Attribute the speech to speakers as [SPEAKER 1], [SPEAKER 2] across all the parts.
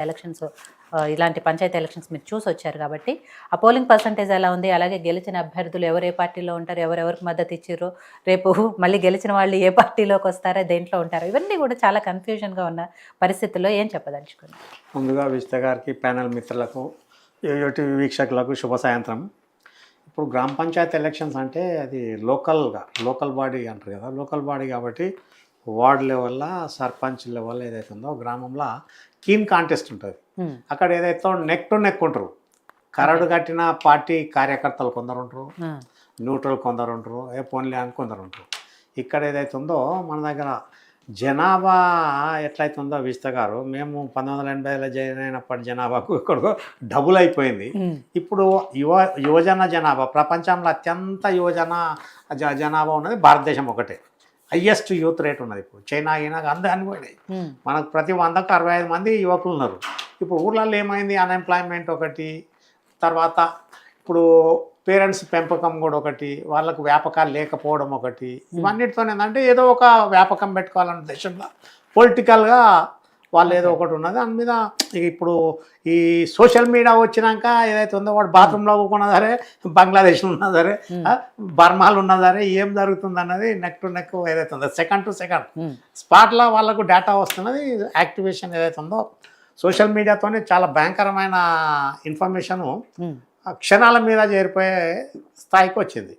[SPEAKER 1] Elections ఇలాంటి panchayat elections మీరు చూసి వచ్చారు కాబట్టి ఆ పోలింగ్ పర్సంటేజ్ ఎలా ఉంది, అలాగే గెలిచిన అభ్యర్థులు ఎవరు ఏ పార్టీలో ఉంటారు, ఎవరెవరికి మద్దతు ఇచ్చారు, రేపు మళ్ళీ గెలిచిన వాళ్ళు ఏ పార్టీలోకి వస్తారో దేంట్లో ఉంటారో, ఇవన్నీ కూడా చాలా కన్ఫ్యూజన్గా ఉన్న పరిస్థితుల్లో ఏం చెప్పదలుచుకున్నారు?
[SPEAKER 2] ముందుగా విజిత గారికి, ప్యానల్ మిత్రులకు, టీవీ వీక్షకులకు శుభ సాయంత్రం. ఇప్పుడు గ్రామ పంచాయతీ ఎలక్షన్స్ అంటే అది లోకల్ బాడీ అంటారు కదా, లోకల్ బాడీ కాబట్టి వార్డ్ లెవెల్లో సర్పంచ్ లెవెల్ ఏదైతే ఉందో గ్రామంలో కీన్ కాంటెస్ట్ ఉంటుంది. అక్కడ ఏదైతే నెక్ టు నెక్ ఉంటారు, కరడు కట్టిన పార్టీ కార్యకర్తలు కొందరు ఉంటారు, న్యూట్రల్ కొందరు ఉంటారు, పోన్లే అని కొందరు ఉంటారు. ఇక్కడ ఏదైతే ఉందో మన దగ్గర జనాభా ఎట్లయితుందో విజిత గారు, మేము 1980లో జాయిన్ అయినప్పటి జనాభాకు ఇక్కడికో డబుల్ అయిపోయింది. ఇప్పుడు యువజన జనాభా ప్రపంచంలో అత్యంత జనాభా ఉన్నది భారతదేశం ఒకటే. హయ్యెస్ట్ యూత్ రేట్ ఉన్నది. ఇప్పుడు చైనా అయినా అందరూ అనిపోయినాయి. మనకు ప్రతి 100కు 65 మంది యువకులు ఉన్నారు. ఇప్పుడు ఊర్లలో ఏమైంది, అన్ఎంప్లాయ్మెంట్ ఒకటి, తర్వాత ఇప్పుడు పేరెంట్స్ పెంపకం కూడా ఒకటి, వాళ్ళకు వ్యాపకాలు లేకపోవడం ఒకటి, ఇవన్నిటితో ఏంటంటే ఏదో ఒక వ్యాపకం పెట్టుకోవాలన్న దేశంలో పొలిటికల్గా వాళ్ళు ఏదో ఒకటి ఉన్నది. దాని మీద ఇప్పుడు ఈ సోషల్ మీడియా వచ్చినాక ఏదైతే ఉందో వాడు బాత్రూంలో ఉన్నా సరే, బంగ్లాదేశ్లో ఉన్నా సరే, బర్మాలు ఉన్నా సరే, ఏం జరుగుతుంది అన్నది నెక్ టు నెక్ ఏదైతే ఉందో సెకండ్ టు సెకండ్ స్పాట్లో వాళ్ళకు డేటా వస్తున్నది. యాక్టివేషన్ ఏదైతే ఉందో సోషల్ మీడియాతోనే చాలా భయంకరమైన ఇన్ఫర్మేషను క్షణాల మీద చేరిపోయే స్థాయికి వచ్చింది.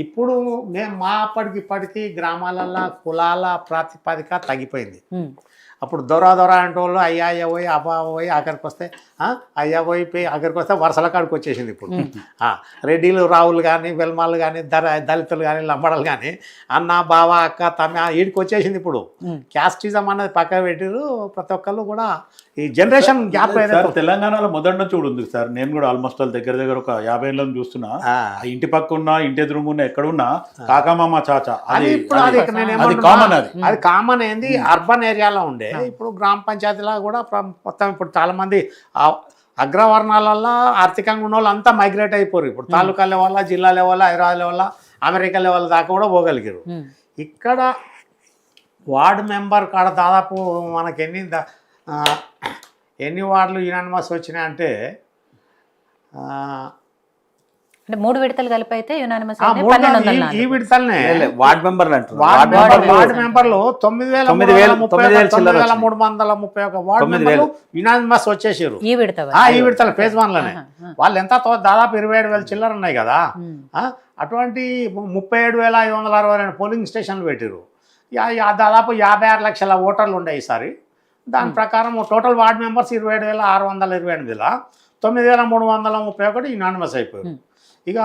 [SPEAKER 2] ఇప్పుడు మేము మా అప్పటికిప్పటికీ గ్రామాలల్లో కులాల ప్రాతిపదిక తగ్గిపోయింది. అప్పుడు దొర అంటే వాళ్ళు అయ్యా పోయి అబ్బా పోయి ఆఖరికి వస్తే అయ్యా పోయి ఆఖరికి వస్తే వరుసల కాడికి వచ్చేసింది. ఇప్పుడు రెడ్డిలు, రావులు కానీ, వెల్మాలు కానీ, దళితులు కానీ, లంబడలు కానీ, అన్న, బావ, అక్క, తమ్మ వీడికి వచ్చేసింది. ఇప్పుడు క్యాస్టిజం అన్నది పక్క పెట్టిరు. ప్రతి ఒక్కళ్ళు కూడా ఈ జనరేషన్ గ్యాప్
[SPEAKER 3] తెలంగాణలో మొదటి నుంచి కూడా ఉంది సార్. నేను కూడా ఆల్మోస్ట్ వాళ్ళ దగ్గర ఒక 50 ఏళ్ళని చూస్తున్నా. ఇంటి పక్క ఉన్నా, ఇంటి ఎదురుగున్నా, ఎక్కడున్నా కాకామామ చాచా అది
[SPEAKER 2] కామన్ ఏంది అర్బన్ ఏరియాలో ఉండే. ఇప్పుడు గ్రామ పంచాయతీలో కూడా మొత్తం ఇప్పుడు చాలా మంది అగ్రవర్ణాలలో ఆర్థికంగా ఉన్న వాళ్ళు అంతా మైగ్రేట్ అయిపోరు. ఇప్పుడు తాలూకా లెవెల్, జిల్లా level, Hyderabad level, America level దాకా కూడా పోగలిగారు. ఇక్కడ వార్డు మెంబర్ కాడ దాదాపు మనకి ఎన్ని వార్డులు యునానిమస్ వచ్చినాయి అంటే
[SPEAKER 1] 3 విడతలు కలిపి అయితే యునానిమస్
[SPEAKER 2] ఈ విడతలనే
[SPEAKER 3] వార్డ్ మెంబర్లు అంటారు.
[SPEAKER 2] వార్డు మెంబర్లు 9,331 వార్డు మెంబర్లు యునానిమస్ వచ్చేసారు ఈ విడతలు ఫేజ్ 1లోనే. వాళ్ళు ఎంత దాదాపు 27,000 చిల్లర ఉన్నాయి కదా. అటువంటి 37,562 పోలింగ్ స్టేషన్లు పెట్టారు. దాదాపు 56 లక్షల ఓటర్లు ఉండే ఈసారి. దాని ప్రకారం టోటల్ వార్డు మెంబర్స్ 27,628, 9,331 యునానిమస్ అయిపోయారు. ఇక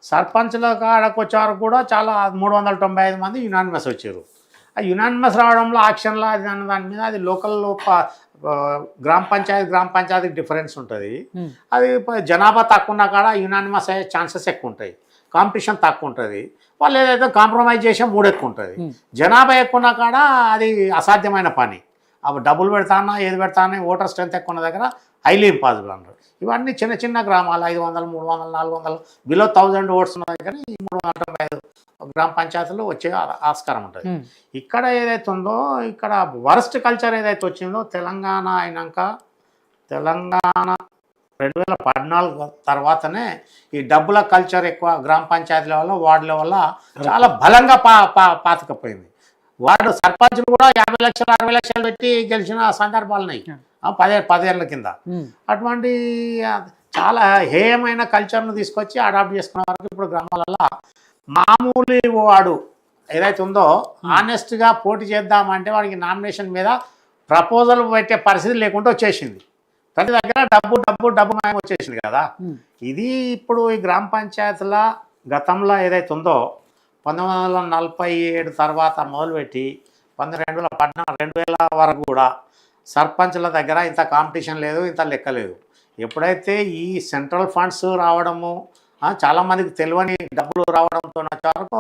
[SPEAKER 2] సర్పంచ్ల కాడకు వచ్చారు కూడా చాలా 395 మంది యునానిమస్ వచ్చారు. ఆ యునానిమస్ రావడంలో ఆక్షన్లో అది దాని మీద అది లోకల్లో గ్రామ పంచాయతీకి డిఫరెన్స్ ఉంటుంది. అది జనాభా తక్కువ ఉన్న కాడ యునానిమస్ అయ్యే ఛాన్సెస్ ఎక్కువ ఉంటాయి, కాంపిటీషన్ తక్కువ ఉంటుంది. వాళ్ళు ఏదైతే కాంప్రమైజ్ చేసే 3 ఎక్కువ ఉంటుంది. జనాభా ఎక్కువ ఉన్న కాడ అది అసాధ్యమైన పని. అవి డబ్బులు పెడతానా ఏది పెడతానా, ఓటర్ స్ట్రెంత్ ఎక్కువ ఉన్న దగ్గర హైలీ ఇంపాసిబుల్ అంటారు. ఇవన్నీ చిన్న చిన్న గ్రామాలు 500, 300, 400 బిలో 1000 ఓట్స్ ఉన్న దగ్గర ఈ 395 గ్రామ పంచాయతీలు వచ్చే ఆస్కారం ఉంటుంది. ఇక్కడ ఏదైతే ఉందో ఇక్కడ వరస్ట్ కల్చర్ ఏదైతే వచ్చిందో తెలంగాణ అయినాక, తెలంగాణ 2014 తర్వాతనే ఈ డబ్బుల కల్చర్ ఎక్కువ గ్రామ పంచాయతీ లెవెల్లో, వార్డు లెవెల్లో చాలా బలంగా పాతుకపోయింది. వార్డు సర్పంచ్లు కూడా 50 లక్షలు 60 లక్షలు పెట్టి గెలిచిన సందర్భాలు ఉన్నాయి 10 ఏళ్ళ కింద. అటువంటి చాలా హేయమైన కల్చర్ను తీసుకొచ్చి అడాప్ట్ చేసుకున్న వరకు ఇప్పుడు గ్రామాలలో మామూలు వాడు ఏదైతే ఉందో ఆనెస్ట్గా పోటీ చేద్దామంటే వాడికి నామినేషన్ మీద ప్రపోజల్ పెట్టే పరిస్థితి లేకుండా వచ్చేసింది. ప్రతి దగ్గర డబ్బు మాయం వచ్చేసింది కదా. ఇది ఇప్పుడు ఈ గ్రామ పంచాయతీల గతంలో ఏదైతే ఉందో 1947 తర్వాత మొదలుపెట్టి 2014, 2000 వరకు కూడా సర్పంచ్ల దగ్గర ఇంత కాంపిటీషన్ లేదు, ఇంత లెక్క లేదు. ఎప్పుడైతే ఈ సెంట్రల్ ఫండ్స్ రావడము, చాలామందికి తెలియని డబ్బులు రావడంతో వరకు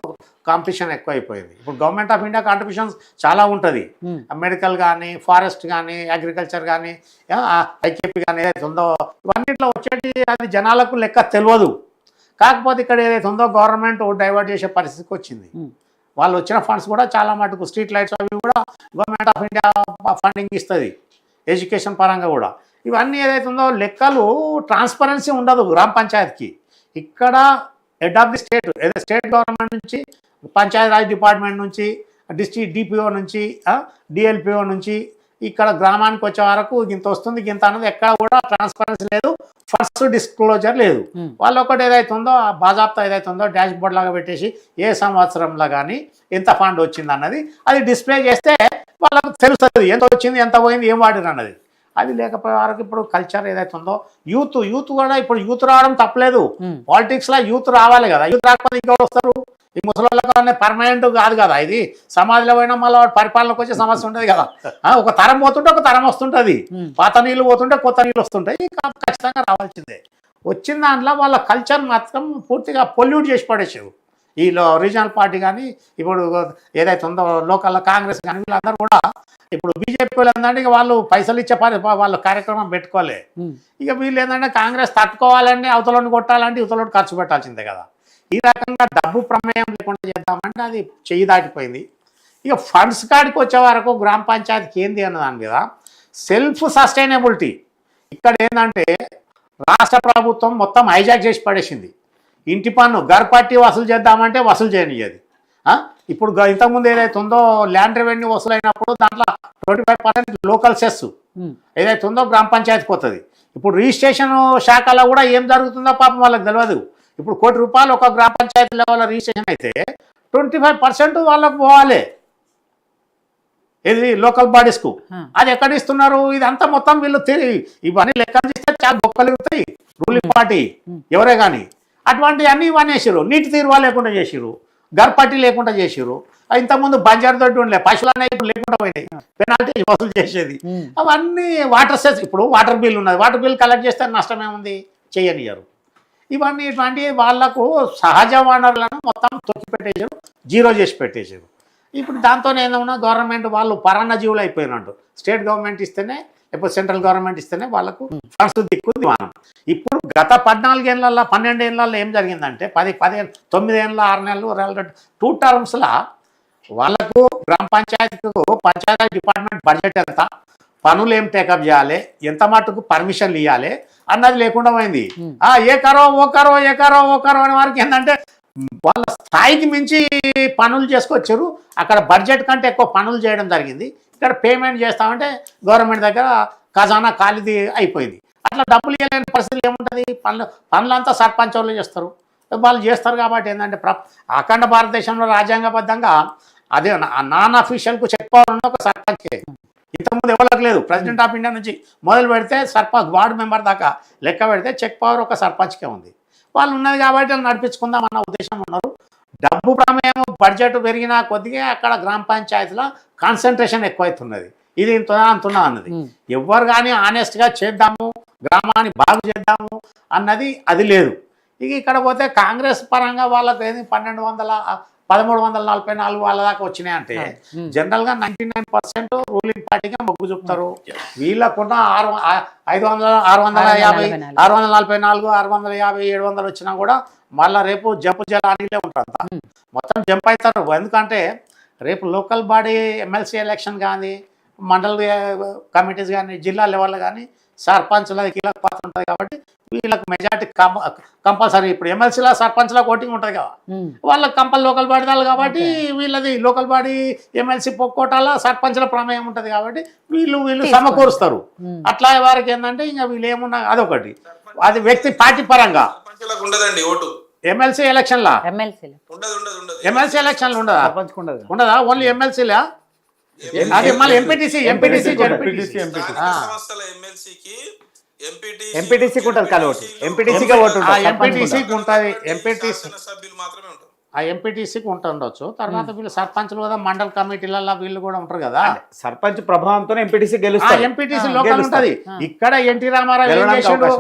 [SPEAKER 2] కాంపిటీషన్ ఎక్కువైపోయింది. ఇప్పుడు గవర్నమెంట్ ఆఫ్ ఇండియా కాంట్రిబ్యూషన్స్ చాలా ఉంటుంది. మెడికల్ కానీ, ఫారెస్ట్ కానీ, అగ్రికల్చర్ కానీ, ఐకేపీ కానీ ఏదైతే ఉందో ఇవన్నిట్లో వచ్చేటి అది జనాలకు లెక్క తెలియదు. కాకపోతే ఇక్కడ ఏదైతే ఉందో గవర్నమెంట్ డైవర్ట్ చేసే పరిస్థితికి వచ్చింది. వాళ్ళు వచ్చిన ఫండ్స్ కూడా చాలా మటుకు స్ట్రీట్ లైట్స్ అవి కూడా గవర్నమెంట్ ఆఫ్ ఇండియా ఫండింగ్ ఇస్తుంది. ఎడ్యుకేషన్ పరంగా కూడా ఇవన్నీ ఏదైతే ఉందో లెక్కలు ట్రాన్స్పరెన్సీ ఉండదు గ్రామ పంచాయతీకి. ఇక్కడ హెడ్ ఆఫ్ ది స్టేట్ ఏదో స్టేట్ గవర్నమెంట్ నుంచి, పంచాయతీరాజ్ డిపార్ట్మెంట్ నుంచి, డిస్ట్రిక్ట్ డిపిఓ నుంచి, డిఎల్పిఓ నుంచి ఇక్కడ గ్రామానికి వచ్చే వరకు ఇంత వస్తుంది ఇంత అన్నది ఎక్కడ కూడా ట్రాన్స్పరెన్సీ లేదు, ఫస్ట్ డిస్క్లోజర్ లేదు. వాళ్ళు ఒకటి ఏదైతే ఉందో ఆ బాజాప్తా ఏదైతే ఉందో డాష్ బోర్డ్ లాగా పెట్టేసి ఏ సంవత్సరంలో కానీ ఎంత ఫండ్ వచ్చింది అన్నది అది డిస్ప్లే చేస్తే వాళ్ళకు తెలుస్తుంది ఎంత వచ్చింది ఎంత పోయింది ఏం వాడిరు అన్నది. అది లేకపోయే వరకు ఇప్పుడు కల్చర్ ఏదైతే ఉందో యూత్ కూడా ఇప్పుడు యూత్ రావడం తప్పలేదు. పాలిటిక్స్లో యూత్ రావాలి కదా, యూత్ రాకపోతే ఇంకెవరు వస్తారు? ఈ ముసలిళ్ళకి పర్మనెంట్ కాదు కదా, ఇది సమాధిలో పోయినా మళ్ళీ పరిపాలనకు వచ్చే సమస్య ఉంటుంది కదా. ఒక తరం పోతుంటే ఒక తరం వస్తుంటుంది, పాత నీళ్ళు పోతుంటే కొత్త నీళ్ళు వస్తుంటాయి, ఖచ్చితంగా రావాల్సిందే. వచ్చిన దాంట్లో వాళ్ళ కల్చర్ మాత్రం పూర్తిగా పొల్యూట్ చేసి పడేసారు. ఈ రీజనల్ పార్టీ కానీ ఇప్పుడు ఏదైతే ఉందో లోకల్ కాంగ్రెస్ కానీ వీళ్ళందరూ కూడా ఇప్పుడు బీజేపీ వాళ్ళు ఏంటంటే ఇక వాళ్ళు పైసలు ఇచ్చే వాళ్ళు కార్యక్రమం పెట్టుకోలే. ఇక వీళ్ళు ఏంటంటే కాంగ్రెస్ తట్టుకోవాలంటే అవతలని కొట్టాలంటే ఇవతలోని ఖర్చు పెట్టాల్సిందే కదా. ఈ రకంగా డబ్బు ప్రమేయం లేకుండా చేద్దామంటే అది చెయ్యి దాటిపోయింది. ఇక ఫండ్స్ కాడికి వచ్చే వరకు గ్రామ పంచాయతీకి ఏంది అన్న దాని మీద సెల్ఫ్ సస్టైనబిలిటీ ఇక్కడ ఏంటంటే రాష్ట్ర ప్రభుత్వం మొత్తం హైజాక్ చేసి పడేసింది. ఇంటి పన్ను గర్పట్టి వసూలు చేద్దామంటే వసూలు చేయనియ్యది. ఇప్పుడు ఇంతకుముందు ఏదైతే ఉందో ల్యాండ్ రెవెన్యూ వసూలు అయినప్పుడు దాంట్లో 25% లోకల్ సెస్ ఏదైతే ఉందో గ్రామ పంచాయతీకి పోతుంది. ఇప్పుడు రిజిస్ట్రేషన్ శాఖలో కూడా ఏం జరుగుతుందో పాపం వాళ్ళకి తెలియదు. ఇప్పుడు ₹1 కోటి ఒక గ్రామ పంచాయతీ లెవెల్లో రిజిస్ట్రేషన్ అయితే 25% వాళ్ళకు పోవాలి, ఇది లోకల్ బాడీస్కు. అది ఎక్కడ ఇస్తున్నారు? ఇదంతా మొత్తం వీళ్ళు ఇవన్నీ లెక్కలు తీస్తే చాలా బొక్కలుగుతాయి రూలింగ్ పార్టీ ఎవరే కానీ. అటువంటివన్నీ ఇవన్నీ వేసారు, నీటి తీరువా లేకుండా చేసిరు, గర్పట్టి లేకుండా చేసిరు. ఇంతకుముందు బంజారు తోటి ఉండలే, పశువులు అనేవి లేకుండా పోయినాయి, పెనాల్టీ వసూలు చేసేది. అవన్నీ వాటర్ సెస్, ఇప్పుడు వాటర్ బిల్ ఉన్నది, వాటర్ బిల్ కలెక్ట్ చేస్తే నష్టం ఏముంది? చేయనియరు. ఇవన్నీ ఇటువంటి వాళ్లకు సహజ వనరులను మొత్తం తొక్కిపెట్టేసారు, జీరో చేసి పెట్టేశారు. ఇప్పుడు దాంతో ఏదన్నా గవర్నమెంట్ వాళ్ళు పరాన్న జీవులు అయిపోయినట్టు, స్టేట్ గవర్నమెంట్ ఇస్తేనే లేకపోతే సెంట్రల్ గవర్నమెంట్ ఇస్తేనే వాళ్ళకు ఫండ్స్ దిక్కు దివానం. ఇప్పుడు గత 14 ఏళ్ళల్లో 12 ఏళ్ళల్లో ఏం జరిగిందంటే 9 ఏళ్ళ 6 నెలలు 2 టర్మ్స్లో వాళ్ళకు గ్రామ పంచాయతీకు పంచాయతీ డిపార్ట్మెంట్ బడ్జెట్ ఎంత, పనులు ఏం టేకప్ చేయాలి, ఎంత మటుకు పర్మిషన్లు ఇవ్వాలి అన్నది లేకుండా పోయింది. ఏ కరో అనే వారికి ఏంటంటే వాళ్ళ స్థాయికి మించి పనులు చేసుకొచ్చారు. అక్కడ బడ్జెట్ కంటే ఎక్కువ పనులు చేయడం జరిగింది. ఇక్కడ పేమెంట్ చేస్తామంటే గవర్నమెంట్ దగ్గర ఖజానా ఖాళీ అయిపోయింది. అట్లా డబ్బులు ఇవ్వలేని పరిస్థితులు ఏముంటుంది? పనులంతా సర్పంచ్ వాళ్ళు చేస్తారు. వాళ్ళు చేస్తారు కాబట్టి ఏంటంటే అఖండ భారతదేశంలో రాజ్యాంగబద్ధంగా అదే నాన్ అఫీషియల్కు చెక్ పవర్ ఉన్న ఒక సర్పంచ్కే. ఇంతకుముందు ఎవరికి లేదు. ప్రెసిడెంట్ ఆఫ్ ఇండియా నుంచి మొదలు పెడితే సర్పంచ్ వార్డు మెంబర్ దాకా లెక్క పెడితే చెక్ పవర్ ఒక సర్పంచ్కే ఉంది. వాళ్ళు ఉన్నది కాబట్టి నడిపించుకుందాం అన్న ఉద్దేశం ఉన్నారు. డబ్బు ప్రమేయం బడ్జెట్ పెరిగినా కొద్దిగా అక్కడ గ్రామ పంచాయతీలో కాన్సన్ట్రేషన్ ఎక్కువైతున్నది. ఇది అంటున్నా అన్నది ఎవరు కానీ ఆనెస్ట్గా చేద్దాము, గ్రామాన్ని బాగు చేద్దాము అన్నది అది లేదు. ఇక ఇక్కడ పోతే కాంగ్రెస్ పరంగా వాళ్ళకి ఏది 1344 వాళ్ళ దాకా వచ్చినాయంటే జనరల్గా 99% రూలింగ్ పార్టీగా మొగ్గు చూపుతారు. వీళ్ళకున్న 650, 644, 650, 700 వచ్చినా కూడా మళ్ళీ రేపు జంపు జలానిలే ఉంటారు, మొత్తం జంప్ అవుతారు. ఎందుకంటే రేపు లోకల్ బాడీ ఎమ్మెల్సీ ఎలక్షన్ కానీ, మండల్ కమిటీస్ కానీ, జిల్లా లెవెల్లో కానీ సర్పంచ్ల కీలక పాత్ర ఉంటుంది కాబట్టి వీళ్ళకి మెజార్టీ కంపల్సరీ. ఇప్పుడు ఎమ్మెల్సీలో సర్పంచ్ల ఓటింగ్ ఉంటుంది కదా, వాళ్ళకి లోకల్ బాడీ వాళ్ళు కాబట్టి వీళ్ళది లోకల్ బాడీ ఎమ్మెల్సీ కోటాలో సర్పంచ్ల ప్రమేయం ఉంటుంది కాబట్టి వీళ్ళు సమకూరుస్తారు. అట్లా వారికి ఏంటంటే ఇంకా వీళ్ళు ఏమున్నా అదొకటి, అది వ్యక్తి పార్టీ పరంగా. ఎమ్మెల్సీ ఎలక్షన్లా ఎమ్మెల్సీ ఎలక్షన్లు ఉండదా? ఓన్లీ ఎమ్మెల్సీలా? అది మళ్ళీ ఎంపీటీసీ
[SPEAKER 4] ఎంపీటీసీకి ఉంటుంది కదా ఓటు, ఎంపీటీసీగా ఓటు
[SPEAKER 2] ఎంపీటీసీకి ఉంటుంది. ఎంపీటీసీకి ఉంటుండొచ్చు. తర్వాత వీళ్ళు సర్పంచ్లు కదా, మండల కమిటీలలో వీళ్ళు కూడా ఉంటారు కదా.
[SPEAKER 4] సర్పంచ్ ప్రభావంతో ఎంపీటీసీ గెలుస్తారు.
[SPEAKER 2] ఎంపీటీసీ లోకల్ ఉంటుంది. ఇక్కడ ఎన్టీ రామారావు ఏం చేసాడు?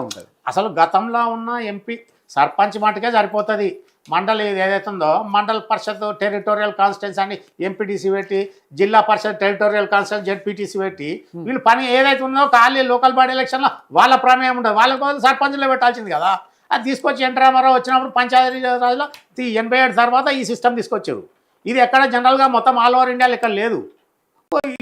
[SPEAKER 2] అసలు గతంలో ఉన్న ఎంపీ సర్పంచ్ మటుకే సరిపోతుంది. మండలి ఏదైతే ఉందో మండల పరిషత్ టెరిటోరియల్ కాన్స్టిట్యున్సీ అని ఎంపీటీసీ పెట్టి, జిల్లా పరిషత్ టెరిటోరియల్ కాన్స్టిట్యున్సీ జెడ్పీటీసీ పెట్టి వీళ్ళు పని ఏదైతే ఉందో ఖాళీ లోకల్ బాడీ ఎలక్షన్లో వాళ్ళ ప్రమేయం ఉంటుంది. వాళ్ళ కోసం సర్పంచ్లో పెట్టాల్సింది కదా. అది తీసుకొచ్చి ఎన్టీ రామారావు వచ్చినప్పుడు పంచాయతీ రాజ్లో 87 తర్వాత ఈ సిస్టమ్ తీసుకొచ్చారు. ఇది ఎక్కడ జనరల్గా మొత్తం ఆల్ ఓవర్ ఇండియాలో ఇక్కడ లేదు.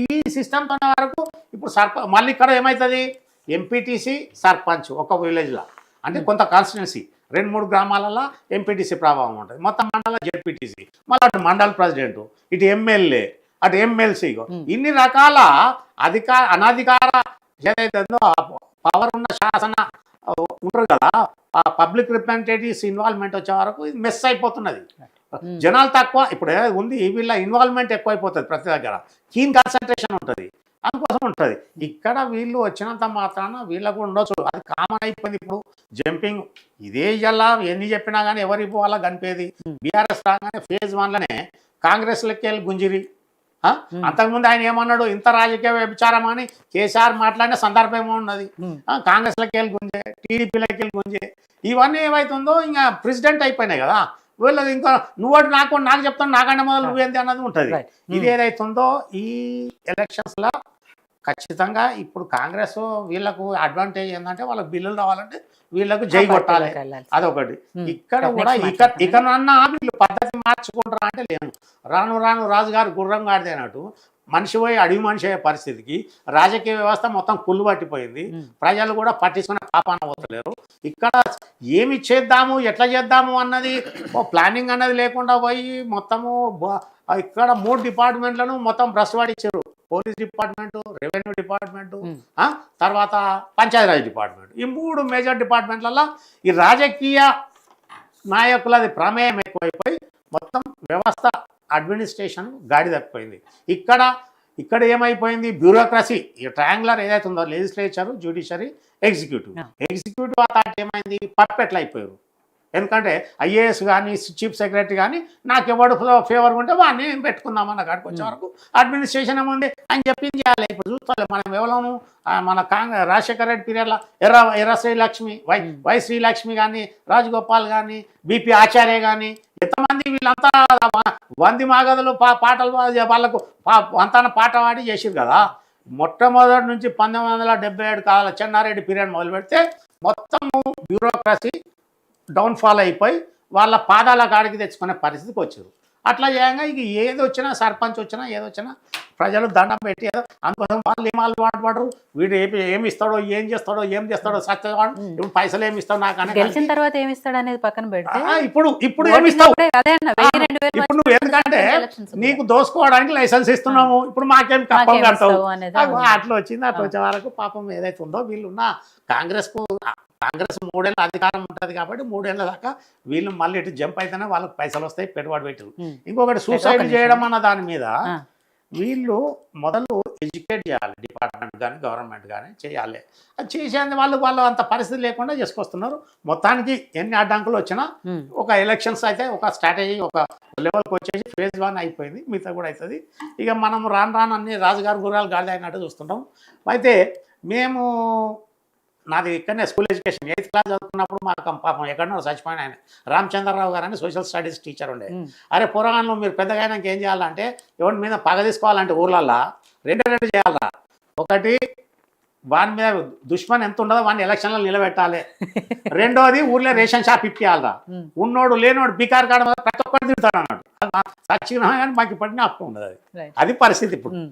[SPEAKER 2] ఈ సిస్టమ్తో వరకు ఇప్పుడు మళ్ళీ ఇక్కడ ఏమవుతుంది? ఎంపీటీసీ సర్పంచ్ ఒక విలేజ్లో అంటే కొంత కాన్స్టిట్యున్సీ 2-3 గ్రామాలలో ఎంపీటీసీ ప్రభావం ఉంటుంది, మొత్తం మండల జెడ్పీటీసీ, మళ్ళీ అటు మండల ప్రెసిడెంట్, ఇటు ఎమ్మెల్యే, అటు ఎమ్మెల్సీ, ఇన్ని రకాల అనాధికార ఏదైతే పవర్ ఉన్న శాసన ఉంటారు కదా, ఆ పబ్లిక్ రిప్రజెంటేటివ్స్ ఇన్వాల్వ్మెంట్ వచ్చే వరకు ఇది మెస్ అయిపోతున్నది. జనాలు తక్కువ ఇప్పుడు ఉంది, వీళ్ళ ఇన్వాల్వ్మెంట్ ఎక్కువైపోతుంది, ప్రతి దగ్గర కీన్ కాన్సన్ట్రేషన్ ఉంటుంది, అందుకోసం ఉంటుంది. ఇక్కడ వీళ్ళు వచ్చినంత మాత్రాన వీళ్ళకు ఉండొచ్చు, అది కామన్ అయిపోయింది. ఇప్పుడు జంపింగ్ ఇదే ఇలా ఎన్ని చెప్పినా కానీ ఎవరి పోవాలా కనిపేది. బీఆర్ఎస్ రాగానే ఫేజ్ 1లోనే కాంగ్రెస్లకి వెళ్ళి గుంజిరి. అంతకుముందు ఆయన ఏమన్నాడు, ఇంత రాజకీయ వ్యభిచారం అని కేసీఆర్ మాట్లాడిన సందర్భం ఏమో ఉన్నది. కాంగ్రెస్లకి వెళ్ళి గుంజే, టీడీపీలకి వెళ్ళి గుంజే, ఇవన్నీ ఏమవుతుందో ఇంకా ప్రెసిడెంట్ అయిపోయినాయి కదా. వీళ్ళది ఇంకా నువ్వు నాకు చెప్తాను, నాకంటే మొదలు నువ్వేంటి అన్నది ఉంటుంది. ఇది ఏదైతుందో ఈ ఎలక్షన్స్లో ఖచ్చితంగా ఇప్పుడు కాంగ్రెస్ వీళ్ళకు అడ్వాంటేజ్ ఏంటంటే వాళ్ళకి బిల్లులు రావాలంటే వీళ్ళకు జై కొట్టాలి, అదొకటి. ఇక్కడ కూడా ఇకనన్నా వీళ్ళు పద్ధతి మార్చుకుంటారా అంటే లేదు. రాను రాను రాజుగారు గుర్రం గాడిదైనట్టు మనిషి పోయి అడవి మనిషి అయ్యే పరిస్థితికి రాజకీయ వ్యవస్థ మొత్తం కుళ్ళు పట్టిపోయింది. ప్రజలు కూడా పట్టించుకునే పాపాన పోతలేరు. ఇక్కడ ఏమి చేద్దాము, ఎట్లా చేద్దాము అన్నది ప్లానింగ్ అన్నది లేకుండా పోయి మొత్తము ఇక్కడ 3 డిపార్ట్మెంట్లను మొత్తం భ్రష్ పట్టించారు. పోలీస్ డిపార్ట్మెంటు, రెవెన్యూ డిపార్ట్మెంటు, తర్వాత పంచాయతీరాజ్ డిపార్ట్మెంట్. ఈ 3 మేజర్ డిపార్ట్మెంట్లలో ఈ రాజకీయ నాయకులది ప్రమేయం ఎక్కువైపోయి మొత్తం వ్యవస్థ అడ్మినిస్ట్రేషన్ గాడి తప్పిపోయింది. ఇక్కడ ఏమైపోయింది, బ్యూరోక్రసీ, ఈ ట్రయాంగులర్ ఏదైతే ఉందో లెజిస్లేచరు, జ్యుడిషియరీ, ఎగ్జిక్యూటివ్ అథారిటీ ఏమైంది, పర్పెట్లు అయిపోయారు. ఎందుకంటే ఐఏఎస్ కానీ చీఫ్ సెక్రటరీ కానీ నాకు ఎవడు ఫేవర్గా ఉంటే వాడిని పెట్టుకుందామన్న కాడికి వచ్చే వరకు అడ్మినిస్ట్రేషన్ ఏముంది అని చెప్పింది చేయాలి. ఇప్పుడు చూస్తాం మనం ఎవరోను మన రాజశేఖర రెడ్డి పీరియడ్లో ఎర్ర శ్రీలక్ష్మి, వై శ్రీలక్ష్మి కానీ, రాజగోపాల్ కానీ, బిపి ఆచార్య కానీ, ఎంతమంది వీళ్ళంతా వంది మాగదులు పాటలు వాళ్ళకు అంతా పాట పాడి చేసిరు కదా. మొట్టమొదటి నుంచి 1977 కాల చెన్నారెడ్డి పీరియడ్ మొదలు పెడితే మొత్తము బ్యూరోక్రసీ డౌన్ఫాల్ అయిపోయి వాళ్ళ పాదాల కాడికి తెచ్చుకునే పరిస్థితికి వచ్చారు. అట్లా చేయంగా ఇక ఏది వచ్చినా, సర్పంచ్ వచ్చినా ఏదొచ్చినా ప్రజలు దండం పెట్టి అందుకోసం వాళ్ళు ఏం అలవాటు పడరు. వీడు ఏమి ఇస్తాడో, ఏం చేస్తాడో సత్యవాడు, ఇప్పుడు పైసలు ఏమి ఇస్తాడు నాకు
[SPEAKER 1] గెలిచిన తర్వాత ఏమి ఇస్తాడు అనేది పక్కన పెడితే
[SPEAKER 2] ఇప్పుడు ఏమి ఇస్తావు, ఇప్పుడు నువ్వు ఎందుకంటే నీకు దోసుకోవడానికి లైసెన్స్ ఇస్తున్నాము, ఇప్పుడు మాకేం కప్పం కడతావు. అట్లా వచ్చింది. అట్లా వచ్చే వరకు పాపం ఏదైతే ఉందో వీళ్ళున్న కాంగ్రెస్ 3 ఏళ్ళ అధికారం ఉంటుంది కాబట్టి 3 ఏళ్ళ దాకా వీళ్ళు మళ్ళీ ఇటు జంప్ అయితేనే వాళ్ళకి పైసలు వస్తాయి, పెట్టుబడి పెట్టరు. ఇంకొకటి సూసైడ్ చేయడం అన్న దాని మీద వీళ్ళు మొదలు ఎడ్యుకేట్ చేయాలి, డిపార్ట్మెంట్ కానీ గవర్నమెంట్ కానీ చేయాలి. అది చేసేది వాళ్ళు అంత పరిస్థితి లేకుండా చేసుకొస్తున్నారు. మొత్తానికి ఎన్ని అడ్డంకులు వచ్చినా ఒక ఎలక్షన్స్ అయితే ఒక స్ట్రాటజీ ఒక లెవెల్కి వచ్చేసి ఫేజ్ 1 అయిపోయింది, మిగతా కూడా అవుతుంది. ఇక మనం రాను అన్ని రాజుగారు గుర్రాలు గాడి అయినట్టు చూస్తుంటాం. అయితే మేము నాది ఇక్కడనే స్కూల్ ఎడ్యుకేషన్ 8th క్లాస్ చదువుకున్నప్పుడు మాకు పాపం ఎక్కడో చచ్చిపోయిన ఆయన రామచంద్రరావు గారు అని సోషల్ స్టడీస్ టీచర్ ఉండే. అరే పురాణంలో మీరు పెద్దగా అయినాక ఏం చేయాలంటే ఎవరి మీద పగ తీసుకోవాలంటే ఊర్లల్లో 2 చేయాలా. ఒకటి వాని మీద దుష్మన్ ఎంత ఉండదో వాడిని ఎలక్షన్లో నిలబెట్టాలి. రెండోది ఊర్లో రేషన్ షాప్ ఇప్పియాలరా. ఉన్నోడు లేనోడు బికార్ కాడ మీద ప్రతి ఒక్కటి తిడతాడు అన్నాడు. సచ్చినా కానీ మాకు ఇప్పటికీ అప్పు ఉండదు. అది పరిస్థితి ఇప్పుడు.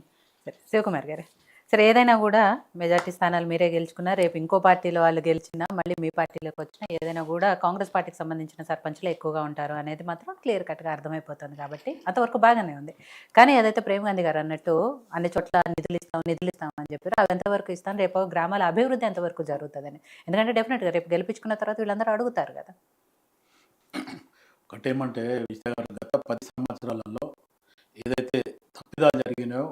[SPEAKER 1] శివకుమార్ గారు, సరే ఏదైనా కూడా మెజార్టీ స్థానాలు మీరే గెలుచుకున్నా, రేపు ఇంకో పార్టీలో వాళ్ళు గెలిచినా మళ్ళీ మీ పార్టీలోకి వచ్చినా ఏదైనా కూడా కాంగ్రెస్ పార్టీకి సంబంధించిన సర్పంచ్లు ఎక్కువగా ఉంటారు అనేది మాత్రం క్లియర్ కట్గా అర్థమైపోతుంది. కాబట్టి అంతవరకు బాగానే ఉంది. కానీ ఏదైతే ప్రేమ్ గాంధీ గారు అన్నట్టు అన్ని చోట్ల నిధులు ఇస్తాం అని చెప్పారు, అవి ఎంతవరకు ఇస్తాం, రేపు గ్రామాల అభివృద్ధి ఎంతవరకు జరుగుతుందని. ఎందుకంటే డెఫినెట్గా రేపు గెలిపించుకున్న తర్వాత వీళ్ళందరూ అడుగుతారు కదా.
[SPEAKER 3] ఒకటేమంటే గత 10 సంవత్సరాలలో ఏదైతే తప్పిదాలు జరిగినాయో